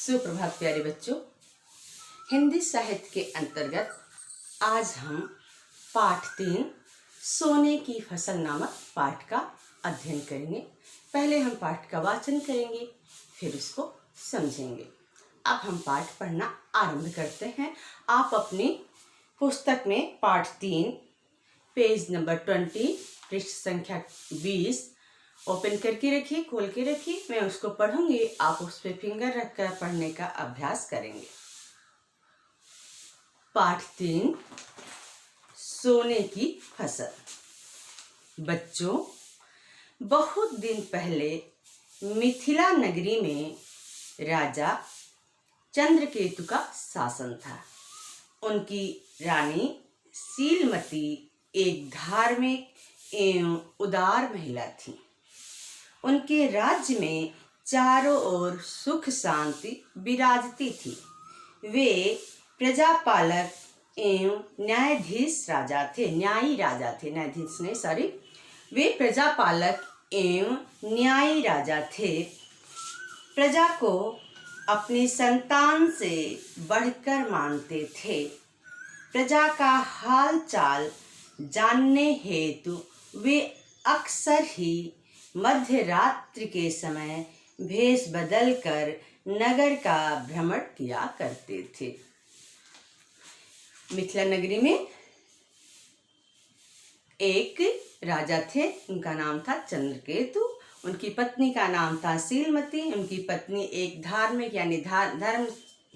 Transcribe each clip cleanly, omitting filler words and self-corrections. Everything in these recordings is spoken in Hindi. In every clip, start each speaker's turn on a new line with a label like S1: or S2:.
S1: सुप्रभात प्यारे बच्चों। हिंदी साहित्य के अंतर्गत आज हम पाठ 3 सोने की फसल नामक पाठ का अध्ययन करेंगे। पहले हम पाठ का वाचन करेंगे, फिर उसको समझेंगे। अब हम पाठ पढ़ना आरंभ करते हैं। आप अपनी पुस्तक में पाठ 3 पेज नंबर 20 पृष्ठ संख्या 20 ओपन करके रखिए, खोल के रखिए। मैं उसको पढ़ूंगी, आप उस पर फिंगर रखकर पढ़ने का अभ्यास करेंगे। पाठ 3 सोने की फसल। बच्चों, बहुत दिन पहले मिथिला नगरी में राजा चंद्रकेतु का शासन था। उनकी रानी शीलमती एक धार्मिक एवं उदार महिला थी। उनके राज्य में चारों ओर सुख शांति विराजती थी। वे प्रजापालक एवं न्यायाधीश राजा थे। न्यायाधीश नहीं, सॉरी, वे प्रजापालक एवं न्यायी राजा थे। प्रजा को अपनी संतान से बढ़कर मानते थे। प्रजा का हाल चाल जानने हेतु वे अक्सर ही मध्य रात्रि के समय भेष बदलकर नगर का भ्रमण किया करते थे। मिथिला नगरी में एक राजा थे, उनका नाम था चंद्रकेतु। उनकी पत्नी का नाम था शीलमती। उनकी पत्नी एक धार्मिक यानी धर्म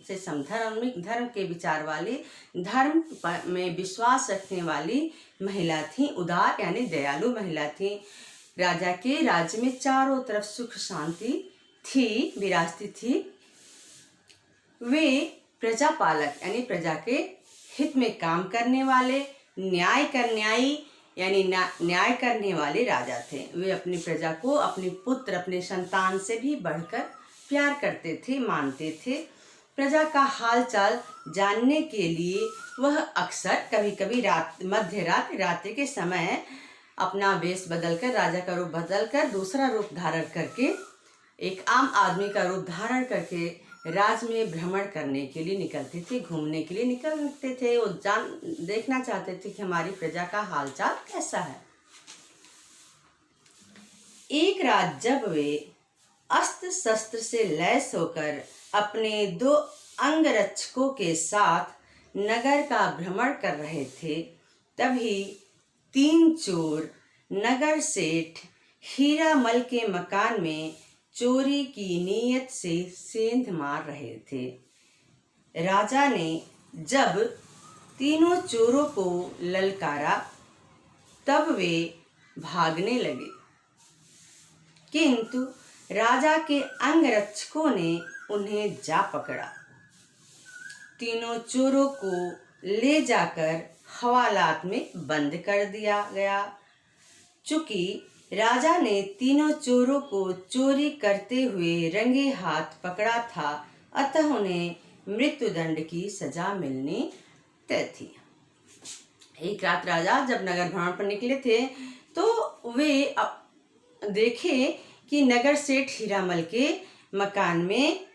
S1: से समधार्मिक, धर्म के विचार वाली, धर्म में विश्वास रखने वाली महिला थी। उदार यानी दयालु महिला थी। राजा के राज्य में चारों तरफ सुख शांति थी, विराजती थी। वे प्रजापालक यानी प्रजा के हित में काम करने वाले, न्यायी यानी न्याय करने वाले राजा थे। वे अपनी प्रजा को अपने पुत्र, अपने संतान से भी बढ़कर प्यार करते थे, मानते थे। प्रजा का हाल चाल जानने के लिए वह अक्सर कभी कभी मध्य रात्रि के समय अपना वेश बदलकर, राजा का रूप बदलकर दूसरा रूप धारण करके, एक आम आदमी का रूप धारण करके राज में भ्रमण करने के लिए निकलते थे, घूमने के लिए निकलते थे। वो देखना चाहते थे कि हमारी प्रजा का हालचाल कैसा है। एक रात जब वे अस्त्र शस्त्र से लैस होकर अपने 2 अंगरक्षकों के साथ नगर का भ्रमण कर रहे थे, तभी 3 चोर नगर सेठ हीरामल के मकान में चोरी की नीयत से सेंध मार रहे थे। राजा ने जब तीनों चोरों को ललकारा तब वे भागने लगे, किंतु राजा के अंगरक्षकों ने उन्हें जा पकड़ा। तीनों चोरों को ले जाकर हवालात में बंद कर दिया गया। चूंकि राजा ने तीनों चोरों को चोरी करते हुए रंगे हाथ पकड़ा था, अतः उन्हें मृत्युदंड की सजा मिलनी तय थी। एक रात राजा जब नगर भ्रमण पर निकले थे तो वे देखे कि नगर सेठ हीरामल के मकान में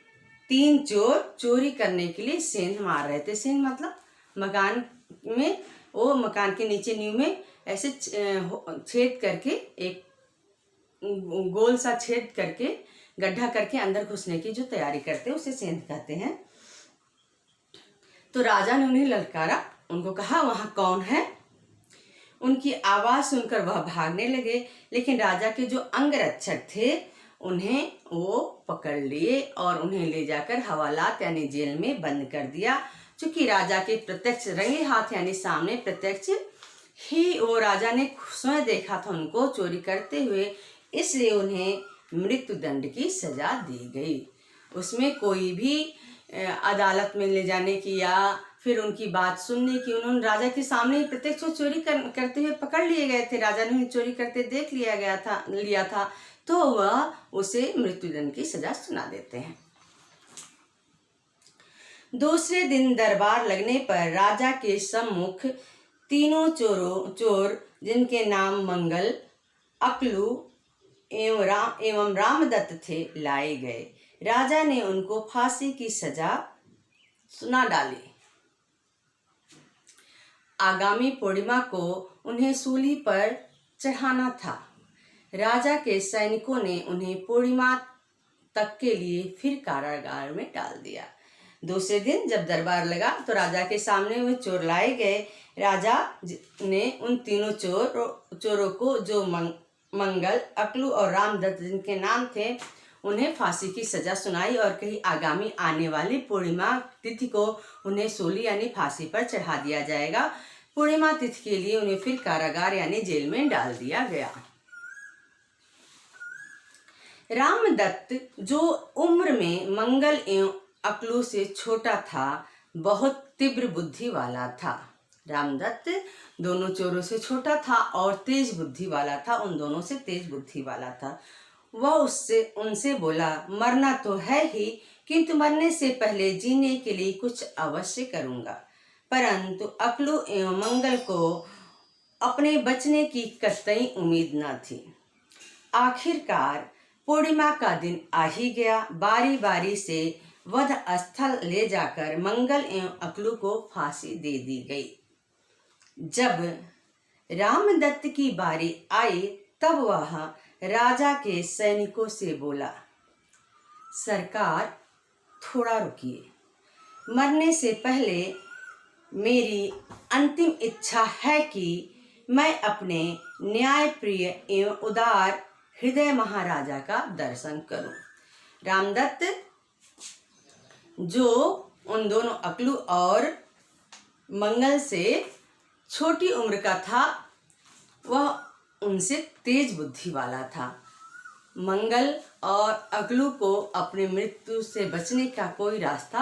S1: 3 चोर चोरी करने के लिए सेंध मार रहे थे। सेंध मतलब मकान में, वो मकान के नीचे नींव में ऐसे छेद करके, एक गोल सा छेद करके, गड्ढा करके अंदर घुसने की जो तैयारी करते हैं उसे सेंध कहते हैं। तो राजा ने उन्हें ललकारा, उनको कहा वहां कौन है। उनकी आवाज सुनकर वह भागने लगे, लेकिन राजा के जो अंगरक्षक थे उन्हें वो पकड़ लिए और उन्हें ले जाकर हवालात यानी जेल में बंद कर दिया। चूंकि राजा के प्रत्यक्ष रंगे हाथ यानी सामने प्रत्यक्ष ही वो राजा ने स्वयं देखा था उनको चोरी करते हुए, इसलिए उन्हें मृत्युदंड की सजा दी गई। उसमें कोई भी अदालत में ले जाने की या फिर उनकी बात सुनने की, उन्होंने राजा के सामने ही प्रत्यक्ष चोरी करते हुए पकड़ लिए गए थे। राजा ने चोरी करते देख लिया था तो वह उसे मृत्युदंड की सजा सुना देते हैं। दूसरे दिन दरबार लगने पर राजा के सम्मुख तीनों चोर जिनके नाम मंगल, अकलू एवं रामदत्त थे, लाए गए। राजा ने उनको फांसी की सजा सुना डाली। आगामी पूर्णिमा को उन्हें सूली पर चढ़ाना था। राजा के सैनिकों ने उन्हें पूर्णिमा तक के लिए फिर कारागार में डाल दिया। दूसरे दिन जब दरबार लगा तो राजा के सामने वे चोर लाए गए। राजा ने उन तीनों चोरों को, जो मंगल, अकलू और रामदत्त जिनके नाम थे, उन्हें फांसी की सजा सुनाई और कही आगामी आने वाली पूर्णिमा तिथि को उन्हें सूली यानी फांसी पर चढ़ा दिया जाएगा। पूर्णिमा तिथि के लिए उन्हें फिर कारागार यानी जेल में डाल दिया गया। रामदत्त, जो उम्र में मंगल एवं अकलू से छोटा था, बहुत तीव्र बुद्धि वाला था। रामदत्त दोनों चोरों से छोटा था और तेज बुद्धि वाला था, उन दोनों से तेज बुद्धि वाला था। वह उनसे बोला, मरना तो है ही, किंतु मरने से पहले जीने के लिए कुछ अवश्य करूंगा। परंतु अकलू एवं मंगल को अपने बचने की कतई उम्मीद न थी। आखिरकार पूर्णिमा का दिन आ ही गया। बारी बारी से वध स्थल ले जाकर मंगल एवं अकलू को फांसी दे दी गई। जब रामदत्त की बारी आई तब वह राजा के सैनिकों से बोला, सरकार थोड़ा रुकिए, मरने से पहले मेरी अंतिम इच्छा है कि मैं अपने न्यायप्रिय एवं उदार हृदय महाराजा का दर्शन करूं। रामदत्त, जो उन दोनों अकलू और मंगल से छोटी उम्र का था, वह उनसे तेज बुद्धि वाला था। मंगल और अकलू को अपने मृत्यु से बचने का कोई रास्ता,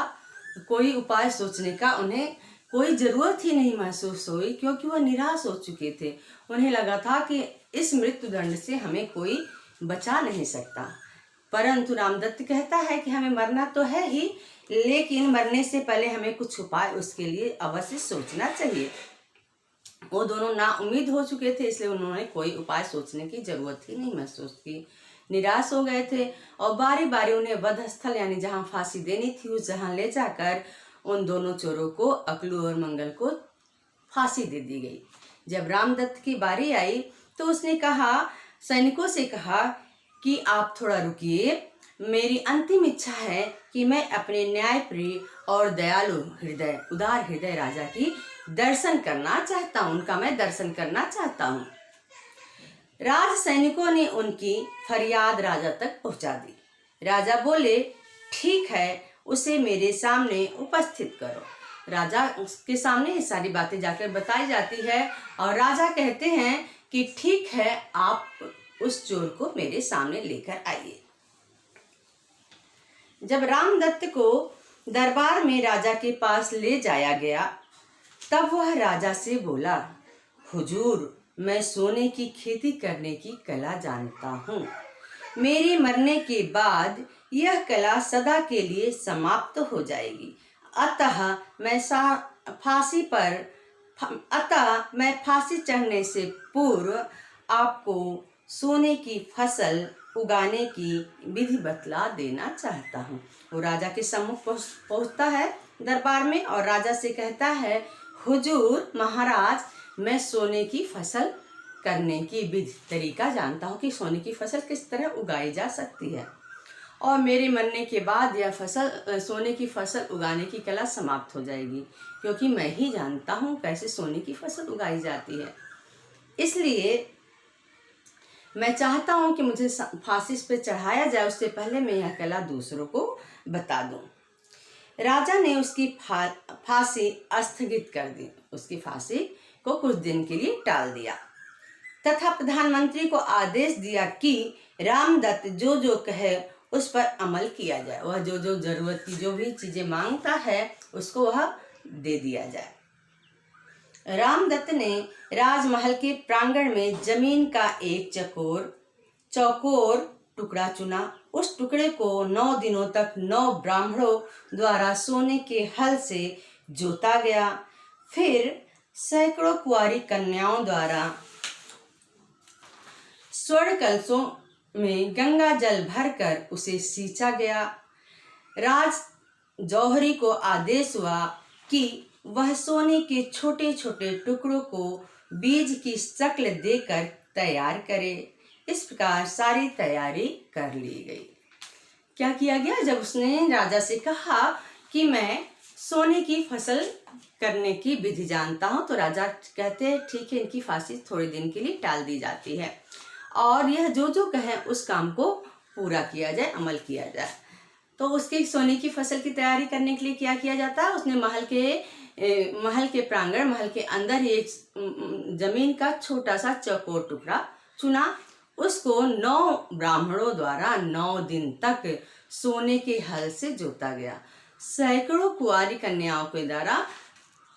S1: कोई उपाय सोचने का उन्हें कोई ज़रूरत ही नहीं महसूस हुई, क्योंकि वह निराश हो चुके थे। उन्हें लगा था कि इस मृत्यु दंड से हमें कोई बचा नहीं सकता। परंतु रामदत्त कहता है कि हमें मरना तो है ही, लेकिन मरने से पहले हमें कुछ उपाय उसके लिए अवश्य सोचना चाहिए। वो दोनों ना उम्मीद हो चुके थे, इसलिए उन्होंने कोई उपाय सोचने की जरूरत ही नहीं महसूस की। निराश हो गए थे और बारी बारी उन्हें वध स्थल यानी जहाँ फांसी देनी थी उस जहाँ ले जाकर उन दोनों चोरों को, अकलू और मंगल को, फांसी दे दी गई। जब रामदत्त की बारी आई तो उसने सैनिकों से कहा कि आप थोड़ा रुकिए, मेरी अंतिम इच्छा है कि मैं अपने न्यायप्रिय और दयालु हृदय, उदार हृदय राजा की दर्शन करना चाहता हूँ, उनका मैं दर्शन करना चाहता हूँ। राज सैनिकों ने उनकी फरियाद राजा तक पहुँचा दी। राजा बोले, ठीक है, उसे मेरे सामने उपस्थित करो। राजा के सामने ये सारी बातें जाकर बताई जाती है और राजा कहते हैं कि ठीक है, आप उस चोर को मेरे सामने लेकर आइए। जब रामदत्त को दरबार में राजा के पास ले जाया गया तब वह राजा से बोला, हुजूर, मैं सोने की खेती करने की कला जानता हूँ। मेरे मरने के बाद यह कला सदा के लिए समाप्त हो जाएगी। अतः मैं फांसी चढ़ने से पूर्व आपको सोने की फसल उगाने की विधि बतला देना चाहता हूँ। वो राजा के सम्मुख पहुँचता है दरबार में और राजा से कहता है, हुजूर महाराज, मैं सोने की फसल करने की विधि तरीका जानता हूँ कि सोने की फसल किस तरह उगाई जा सकती है और मेरे मरने के बाद यह सोने की फसल उगाने की कला समाप्त हो जाएगी, क्योंकि मैं ही जानता हूँ कैसे सोने की फसल उगाई जाती है। इसलिए मैं चाहता हूँ कि मुझे फांसी पे चढ़ाया जाए, उससे पहले मैं यह कला दूसरों को बता दूँ। राजा ने उसकी फांसी स्थगित कर दी, उसकी फांसी को कुछ दिन के लिए टाल दिया तथा प्रधानमंत्री को आदेश दिया कि रामदत्त जो जो कहे उस पर अमल किया जाए। वह जो जो जरूरत की जो भी चीजें मांगता है उसको वह दे दिया जाए। रामदत्त ने राजमहल के प्रांगण में जमीन का एक चौकोर टुकड़ा चुना। उस टुकड़े को 9 दिनों तक 9 ब्राह्मणों द्वारा सोने के हल से जोता गया। फिर सैकड़ों कुंवारी कन्याओं द्वारा स्वर्ण कलशों में गंगा जल भरकर उसे सींचा गया राज जौहरी को आदेश हुआ कि वह सोने के छोटे छोटे टुकड़ों को बीज की शक्ल देकर तैयार करे। इस प्रकार सारी तैयारी कर ली गई। क्या किया गया? जब उसने राजा से कहा कि मैं सोने की फसल करने की विधि जानता हूँ, तो राजा कहते हैं ठीक है, इनकी फांसी थोड़े दिन के लिए टाल दी जाती है और यह जो जो कहे उस काम को पूरा किया जाए, अमल किया जाए। तो उसके सोने की फसल की तैयारी करने के लिए क्या किया जाता है? उसने महल के प्रांगण, महल के अंदर एक जमीन का छोटा सा चौकोर टुकड़ा चुना। उसको 9 ब्राह्मणों द्वारा 9 दिन तक सोने के हल से जोता गया। सैकड़ों कुंवारी कन्याओं के द्वारा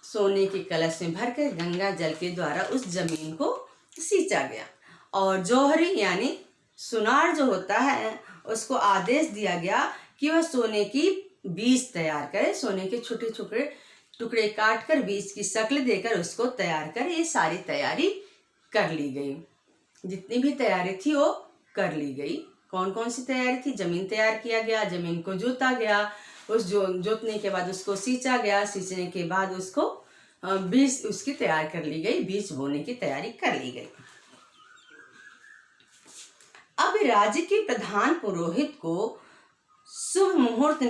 S1: सोने के कलश में भरकर गंगा जल के द्वारा उस जमीन को सींचा गया और जौहरी यानी सुनार जो होता है उसको आदेश दिया गया कि वह सोने की बीज तैयार करे। सोने के छोटे छोटे टुकड़े काट कर बीज की शक्ल देकर उसको तैयार कर। ये सारी तैयारी कर ली गई। जितनी भी तैयारी थी वो कर ली गई। कौन कौन सी तैयारी थी? जमीन तैयार किया गया, जमीन को जोता गया, उस जोतने के बाद उसको सींचा गया, सींचने के बाद उसको बीज उसकी तैयार कर ली गई, बीज बोने की तैयारी कर ली गई। अब राज्य के प्रधान पुरोहित को शुभ मुहूर्त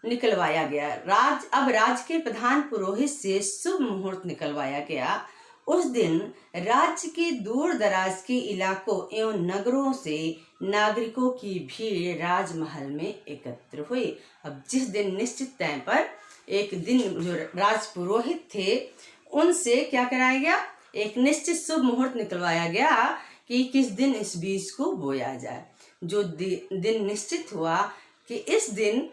S1: निकलवाया गया। अब राज्य के प्रधान पुरोहित से शुभ मुहूर्त निकलवाया गया। उस दिन राज्य के दूर दराज के इलाकों एवं नगरों से नागरिकों की भीड़ राजमहल में एकत्र हुई। अब जिस दिन निश्चित टाइम पर एक दिन जो राज पुरोहित थे उनसे क्या कराया गया? एक निश्चित शुभ मुहूर्त निकलवाया गया कि किस दिन इस बीज को बोया जाए। जो दिन निश्चित हुआ कि इस दिन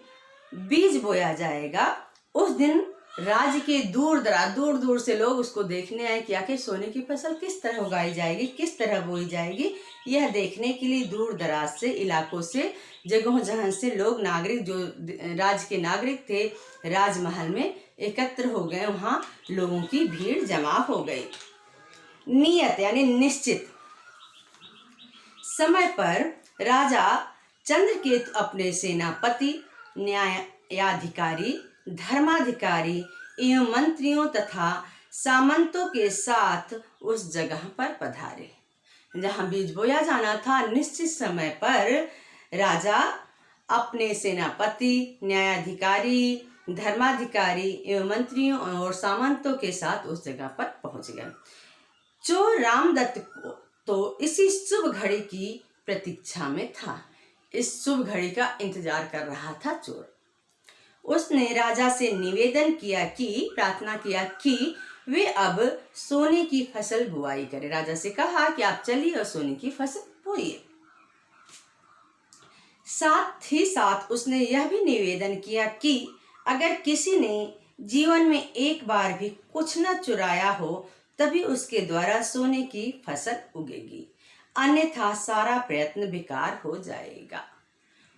S1: बीज बोया जाएगा, उस दिन राज्य के दूर दूर से लोग उसको देखने आए कि आखिर सोने की फसल किस तरह उगाई जाएगी, किस तरह बोई जाएगी। यह देखने के लिए दूर दराज से इलाकों से, जगहों जहां से लोग नागरिक जो राज्य के नागरिक थे राजमहल में एकत्र हो गए। वहां लोगों की भीड़ जमा हो गई। नियत यानी निश्चित समय पर राजा चंद्रकेतु अपने सेनापति, न्यायाधिकारी, धर्माधिकारी एवं मंत्रियों तथा सामंतों के साथ उस जगह पर पधारे जहां बीज बोया जाना था। निश्चित समय पर राजा अपने सेनापति, न्यायाधिकारी, धर्माधिकारी एवं मंत्रियों और सामंतों के साथ उस जगह पर पहुंच गए। चोर रामदत्त को तो इसी शुभ घड़ी की प्रतीक्षा में था। इस शुभ घड़ी का इंतजार कर रहा था चोर। उसने राजा से निवेदन किया कि, प्रार्थना किया कि वे अब सोने की फसल बुआई करें। राजा से कहा कि आप चलिए और सोने की फसल बोइए। साथ ही साथ उसने यह भी निवेदन किया कि अगर किसी ने जीवन में एक बार भी कुछ न चुराया हो तभी उसके द्वारा सोने की फसल उगेगी, अन्यथा सारा प्रयत्न बेकार हो जाएगा।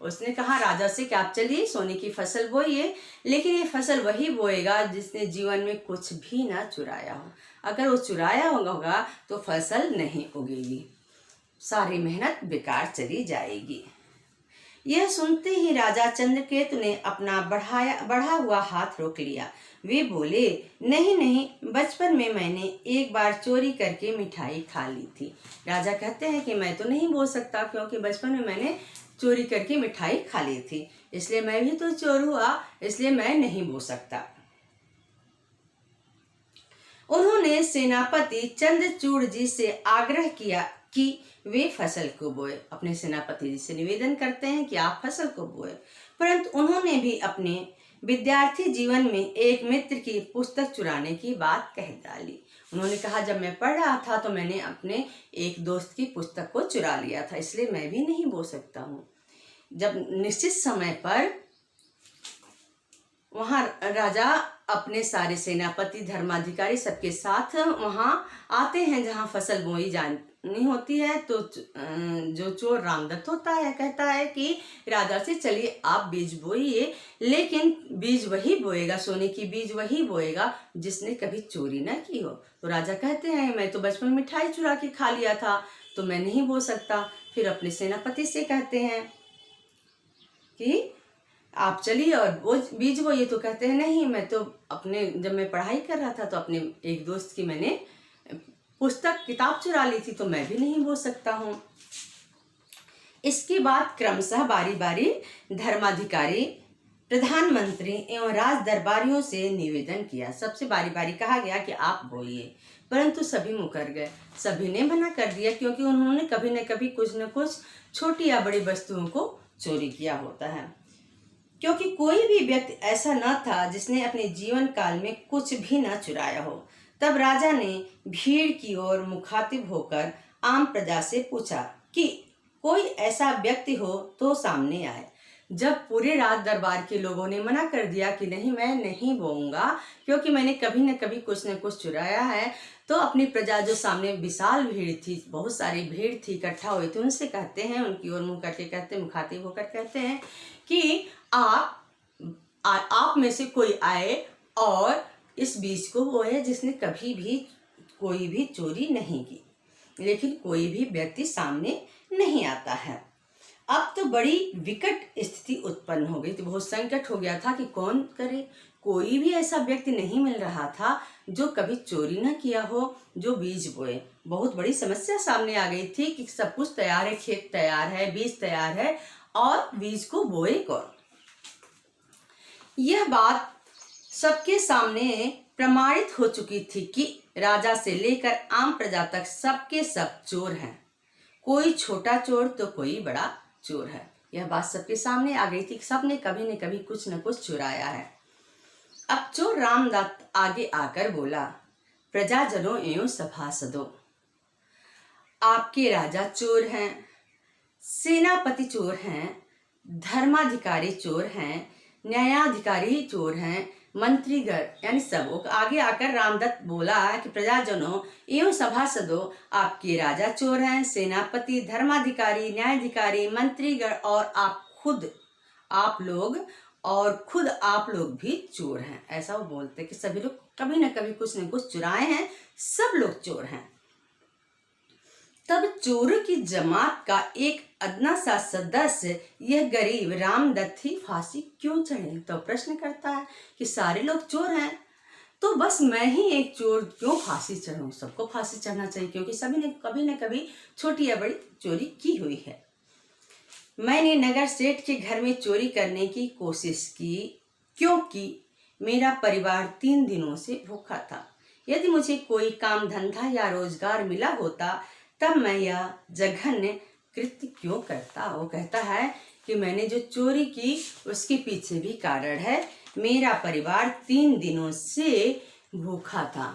S1: उसने कहा राजा से कि आप चलिए सोने की फसल बोइए, लेकिन ये फसल वही बोएगा जिसने जीवन में कुछ भी ना चुराया हो। अगर वो चुराया होगा तो फसल नहीं उगेगी, सारी मेहनत बेकार चली जाएगी। यह सुनते ही राजा चंद्रकेतु ने अपना बढ़ा हुआ हाथ रोक लिया। वे बोले, नहीं नहीं, बचपन में मैंने एक बार चोरी करके मिठाई खा ली थी। राजा कहते हैं कि मैं तो नहीं बोल सकता, क्योंकि बचपन में मैंने चोरी करके मिठाई खा ली थी, इसलिए मैं भी तो चोर हुआ, इसलिए मैं नहीं बोल सकता। उन्होंने सेनापति चंद्रचूड़ जी से आग्रह किया कि वे फसल को बोए। अपने सेनापति जी से निवेदन करते हैं कि आप फसल को बोए, परंतु उन्होंने भी अपने विद्यार्थी जीवन में एक मित्र की पुस्तक चुराने की बात कह डाली। उन्होंने कहा जब मैं पढ़ रहा था तो मैंने अपने एक दोस्त की पुस्तक को चुरा लिया था, इसलिए मैं भी नहीं बोल सकता हूँ। जब निश्चित समय पर वहाँ राजा अपने सारे सेनापति, धर्माधिकारी सबके साथ वहाँ आते हैं जहाँ फसल बोई जानी होती है। तो जो चोर रामदत्त होता है कहता है कि राजा से चलिए आप बीज बोइए, लेकिन बीज वही बोएगा, सोने की बीज वही बोएगा जिसने कभी चोरी न की हो। तो राजा कहते हैं मैं तो बचपन में मिठाई चुरा के खा लिया था, तो मैं नहीं बो सकता। फिर अपने सेनापति से कहते हैं कि आप चलिए और वो बीज वो, ये तो कहते हैं नहीं, मैं तो अपने, जब मैं पढ़ाई कर रहा था तो अपने एक दोस्त की मैंने पुस्तक किताब चुरा ली थी, तो मैं भी नहीं बो सकता हूँ। इसके बाद क्रमशः बारी बारी धर्माधिकारी, प्रधानमंत्री एवं राज दरबारियों से निवेदन किया। सबसे बारी बारी कहा गया कि आप बोइए, परंतु सभी मुकर गए। सभी ने मना कर दिया, क्योंकि उन्होंने कभी न कभी कुछ न कुछ छोटी या बड़ी वस्तुओं को चोरी किया होता है। क्योंकि कोई भी व्यक्ति ऐसा न था जिसने अपने जीवन काल में कुछ भी न चुराया हो। तब राजा ने भीड़ की ओर मुखातिब होकर आम प्रजा से पूछा कि कोई ऐसा व्यक्ति हो तो सामने आए। जब पूरे राज दरबार के लोगों ने मना कर दिया कि नहीं, मैं नहीं बोऊंगा, क्योंकि मैंने कभी न कभी कुछ न कुछ चुराया है, तो अपनी प्रजा, जो सामने विशाल भीड़ थी, बहुत सारी भीड़ थी, इकट्ठा हुई थी, उनसे कहते हैं, उनकी ओर मुंह करके कहते, मुखातिब होकर कहते हैं कि आप में से कोई आए और इस बीज को बोए जिसने कभी भी कोई भी चोरी नहीं की। लेकिन कोई भी व्यक्ति सामने नहीं आता है। अब तो बड़ी विकट स्थिति उत्पन्न हो गई थी, बहुत संकट हो गया था कि कौन करे। कोई भी ऐसा व्यक्ति नहीं मिल रहा था जो कभी चोरी न किया हो, जो बीज बोए। बहुत बड़ी समस्या सामने आ गई थी कि सब कुछ तैयार है, खेत तैयार है, बीज तैयार है, और बीज को बोए कौन। यह बात सबके सामने प्रमाणित हो चुकी थी कि राजा से लेकर आम प्रजा तक सबके सब चोर हैं। कोई छोटा चोर तो कोई बड़ा चोर है। यह बात सबके सामने आ गई थी कि सबने कभी न कभी कुछ न कुछ चुराया है। अब चोर रामदत्त आगे आकर बोला, प्रजाजनों एवं सभासदों, आपके राजा चोर हैं, सेनापति चोर हैं, धर्माधिकारी चोर हैं, न्यायाधिकारी चोर हैं, मंत्रीगण यानी सब। आगे आकर रामदत्त बोला कि प्रजाजनों एवं सभासदों, आपके राजा चोर हैं, सेनापति, धर्माधिकारी, न्यायाधिकारी, मंत्रीगण और खुद आप लोग भी चोर हैं। ऐसा वो बोलते कि सभी लोग कभी न कभी कुछ न कुछ चुराए हैं, सब लोग चोर हैं। तब चोरों की जमात का एक अदना सा सदस्य, यह गरीब रामदत्त ही फांसी क्यों चढ़े? तो प्रश्न करता है कि सारे लोग चोर हैं, तो बस मैं ही एक चोर क्यों फांसी चढ़ूं? सबको फांसी चढ़ना चाहिए, क्योंकि सभी ने कभी न कभी छोटी या बड़ी चोरी की हुई है। मैंने नगर सेठ के घर में चोरी करने की कोशिश की, क्योंकि मेरा परिवार 3 दिनों से भूखा था। यदि मुझे कोई काम धंधा या रोजगार मिला होता तब मैं यह जघन्य कृत्य क्यों करता। वो कहता है कि मैंने जो चोरी की उसके पीछे भी कारण है। मेरा परिवार 3 दिनों से भूखा था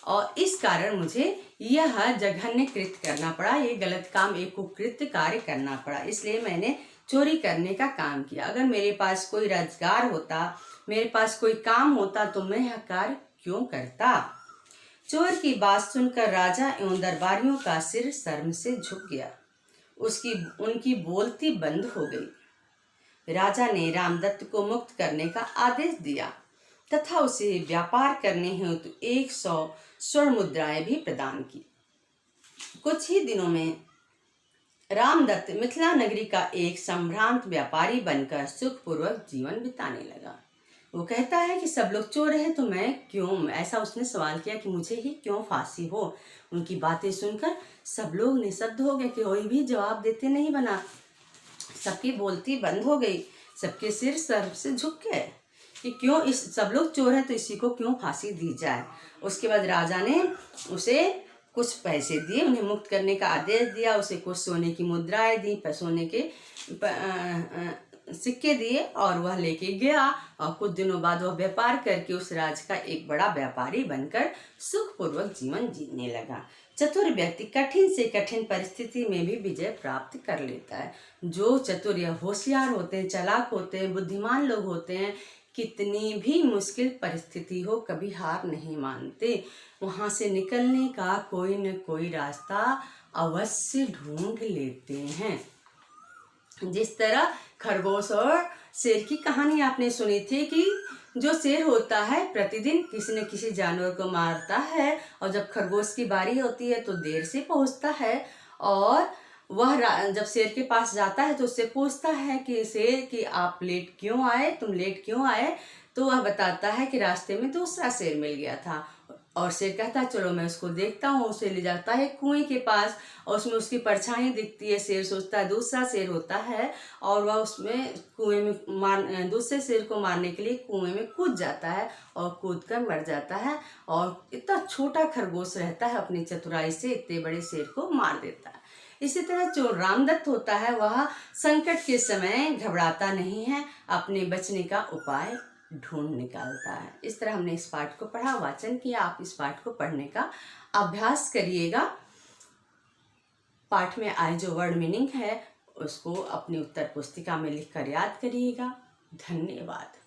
S1: और इस कारण मुझे यह जघन्य कृत्य करना पड़ा, ये गलत काम, एक कुकृत्य कार्य करना पड़ा, इसलिए मैंने चोरी करने का काम किया। अगर मेरे पास कोई रोजगार होता, मेरे पास कोई काम होता, तो मैं यह कार्य क्यों करता। चोर की बात सुनकर राजा एवं दरबारियों का सिर शर्म से झुक गया। उनकी बोलती बंद हो गई। राजा ने रामदत्त को मुक्त करने का आदेश दिया तथा उसे व्यापार करने हेतु 100 स्वर्ण मुद्राएं भी प्रदान की। कुछ ही दिनों में रामदत्त मिथिला नगरी का एक संभ्रांत व्यापारी बनकर सुखपूर्वक जीवन बिताने लगा। वो कहता है कि सब लोग चोर हैं, तो मैं क्यों, ऐसा उसने सवाल किया कि मुझे ही क्यों फांसी हो। उनकी बातें सुनकर सब लोग निशब्द हो गए, कि कोई भी जवाब देते नहीं बना। सबकी बोलती बंद हो गई, सबके सिर सर से झुक गए कि क्यों, इस सब लोग चोर हैं तो इसी को क्यों फांसी दी जाए। उसके बाद राजा ने उसे कुछ पैसे दिए, उन्हें मुक्त करने का आदेश दिया। उसे कुछ सोने की मुद्राएं दी, सोने के सिक्के दिए और वह लेके गया। और कुछ दिनों बाद वह व्यापार करके उस राज्य का एक बड़ा व्यापारी बनकर सुखपूर्वक जीवन जीने लगा। चतुर व्यक्ति कठिन से कठिन परिस्थिति में भी विजय प्राप्त कर लेता है। जो चतुर या होशियार होते हैं, चालाक होते हैं, बुद्धिमान लोग होते हैं, कितनी भी मुश्किल परिस्थिति हो कभी हार नहीं मानते। वहां से निकलने का कोई न कोई रास्ता अवश्य ढूंढ लेते हैं। जिस तरह खरगोश और शेर की कहानी आपने सुनी थी कि जो शेर होता है प्रतिदिन किसी न किसी जानवर को मारता है, और जब खरगोश की बारी होती है तो देर से पहुंचता है, और जब शेर के पास जाता है तो उससे पूछता है कि शेर कि आप लेट क्यों आए, तुम लेट क्यों आए। तो वह बताता है कि रास्ते में दूसरा शेर मिल गया था। और शेर कहता है चलो मैं उसको देखता हूँ। उसे ले जाता है कुएं के पास और उसमें उसकी परछाई दिखती है। शेर सोचता है दूसरा शेर होता है और वह उसमें कुएं में दूसरे शेर को मारने के लिए कुएं में कूद जाता है और कूद कर मर जाता है। और इतना छोटा खरगोश रहता है, अपनी चतुराई से इतने बड़े शेर को मार देता है। इसी तरह जो रामदत्त होता है वह संकट के समय घबराता नहीं है, अपने बचने का उपाय ढूंढ निकालता है। इस तरह हमने इस पाठ को पढ़ा, वाचन किया। आप इस पाठ को पढ़ने का अभ्यास करिएगा। पाठ में आए जो वर्ड मीनिंग है उसको अपनी उत्तर पुस्तिका में लिखकर याद करिएगा। धन्यवाद।